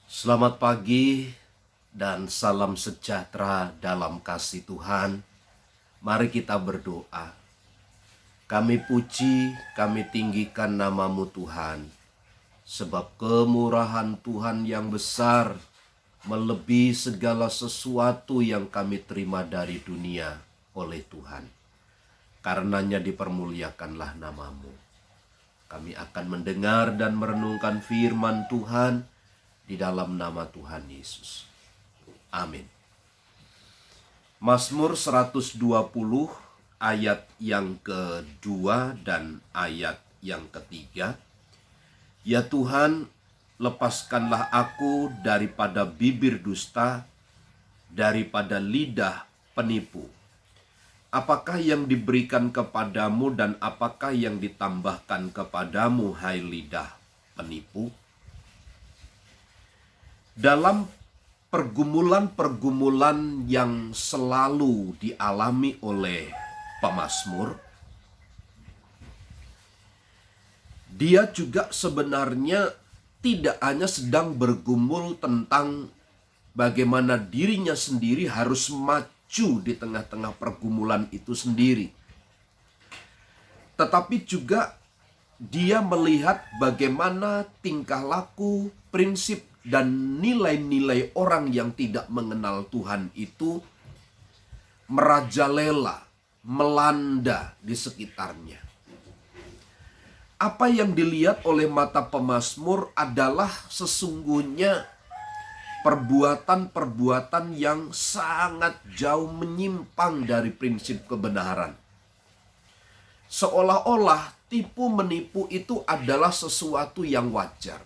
Selamat pagi dan salam sejahtera dalam kasih Tuhan. Mari kita berdoa. Kami puji, kami tinggikan nama-Mu Tuhan. Sebab kemurahan Tuhan yang besar melebihi segala sesuatu yang kami terima dari dunia oleh Tuhan. Karenanya dipermuliakanlah nama-Mu. Kami akan mendengar dan merenungkan firman Tuhan di dalam nama Tuhan Yesus. Amin. Mazmur 120 ayat yang kedua dan ayat yang ketiga. Ya Tuhan, lepaskanlah aku daripada bibir dusta, daripada lidah penipu. Apakah yang diberikan kepadamu dan apakah yang ditambahkan kepadamu, hai lidah penipu? Dalam pergumulan-pergumulan yang selalu dialami oleh pemazmur, dia juga sebenarnya tidak hanya sedang bergumul tentang bagaimana dirinya sendiri harus maju di tengah-tengah pergumulan itu sendiri, tetapi juga dia melihat bagaimana tingkah laku, prinsip, dan nilai-nilai orang yang tidak mengenal Tuhan itu merajalela, melanda di sekitarnya. Apa yang dilihat oleh mata pemazmur adalah sesungguhnya perbuatan-perbuatan yang sangat jauh menyimpang dari prinsip kebenaran. Seolah-olah tipu menipu itu adalah sesuatu yang wajar.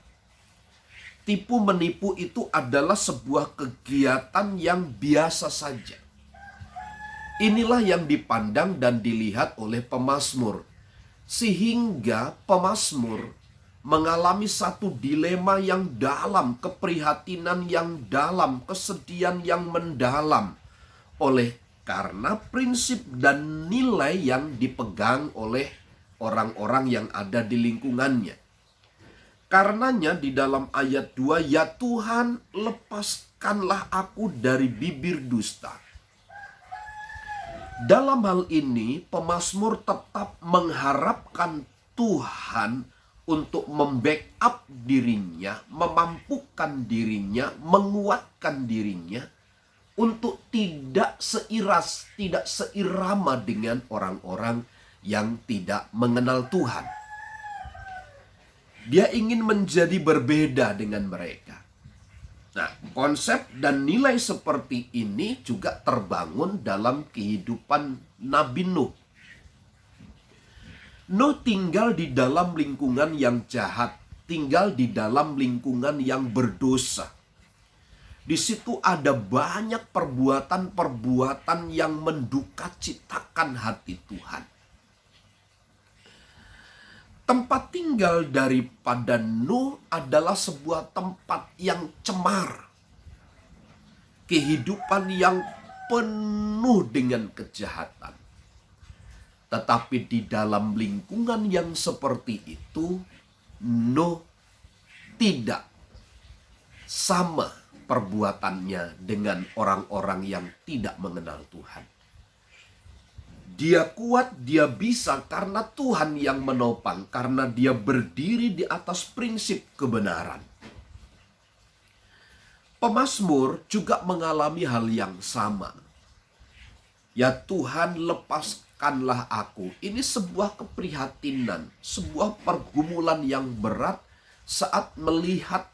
Tipu menipu itu adalah sebuah kegiatan yang biasa saja. Inilah yang dipandang dan dilihat oleh pemazmur. Sehingga pemazmur mengalami satu dilema yang dalam, keprihatinan yang dalam, kesedihan yang mendalam. Oleh karena prinsip dan nilai yang dipegang oleh orang-orang yang ada di lingkungannya. Karenanya di dalam ayat 2, ya Tuhan, lepaskanlah aku dari bibir dusta. Dalam hal ini, pemazmur tetap mengharapkan Tuhan untuk membackup dirinya, memampukan dirinya, menguatkan dirinya, untuk tidak seiras, tidak seirama dengan orang-orang yang tidak mengenal Tuhan. Dia ingin menjadi berbeda dengan mereka. Nah, konsep dan nilai seperti ini juga terbangun dalam kehidupan Nabi Nuh. Nuh tinggal di dalam lingkungan yang jahat, tinggal di dalam lingkungan yang berdosa. Di situ ada banyak perbuatan-perbuatan yang mendukacitakan hati Tuhan. Tempat tinggal daripada Nuh adalah sebuah tempat yang cemar. Kehidupan yang penuh dengan kejahatan. Tetapi di dalam lingkungan yang seperti itu, Nuh tidak sama perbuatannya dengan orang-orang yang tidak mengenal Tuhan. Dia kuat, dia bisa karena Tuhan yang menopang, karena dia berdiri di atas prinsip kebenaran. Pemazmur juga mengalami hal yang sama. Ya Tuhan, lepaskanlah aku. Ini sebuah keprihatinan, sebuah pergumulan yang berat saat melihat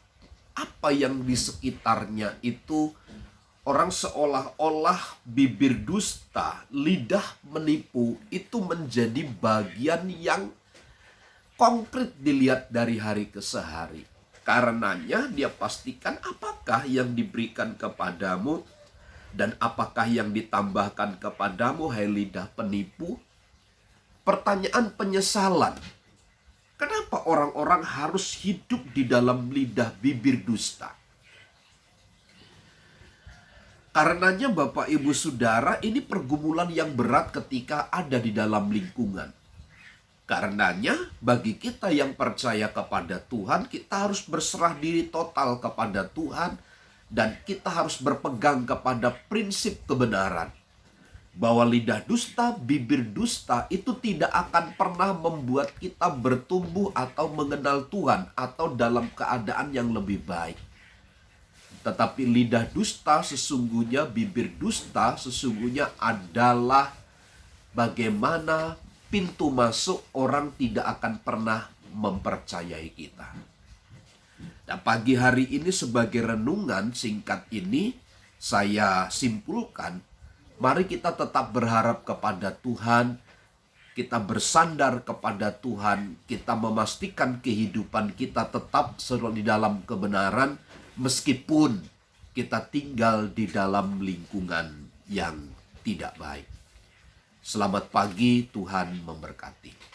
apa yang di sekitarnya itu. Orang seolah-olah bibir dusta, lidah menipu itu menjadi bagian yang konkret dilihat dari hari ke hari. Karenanya dia pastikan apakah yang diberikan kepadamu dan apakah yang ditambahkan kepadamu, hai lidah penipu. Pertanyaan penyesalan. Kenapa orang-orang harus hidup di dalam lidah bibir dusta? Karenanya Bapak Ibu Saudara, ini pergumulan yang berat ketika ada di dalam lingkungan. Karenanya, bagi kita yang percaya kepada Tuhan, kita harus berserah diri total kepada Tuhan, dan kita harus berpegang kepada prinsip kebenaran. Bahwa lidah dusta, bibir dusta itu tidak akan pernah membuat kita bertumbuh atau mengenal Tuhan, atau dalam keadaan yang lebih baik. Tetapi lidah dusta sesungguhnya, bibir dusta sesungguhnya adalah bagaimana pintu masuk orang tidak akan pernah mempercayai kita. Nah, pagi hari ini sebagai renungan singkat ini, saya simpulkan, mari kita tetap berharap kepada Tuhan, kita bersandar kepada Tuhan, kita memastikan kehidupan kita tetap selalu di dalam kebenaran, meskipun kita tinggal di dalam lingkungan yang tidak baik. Selamat pagi, Tuhan memberkati.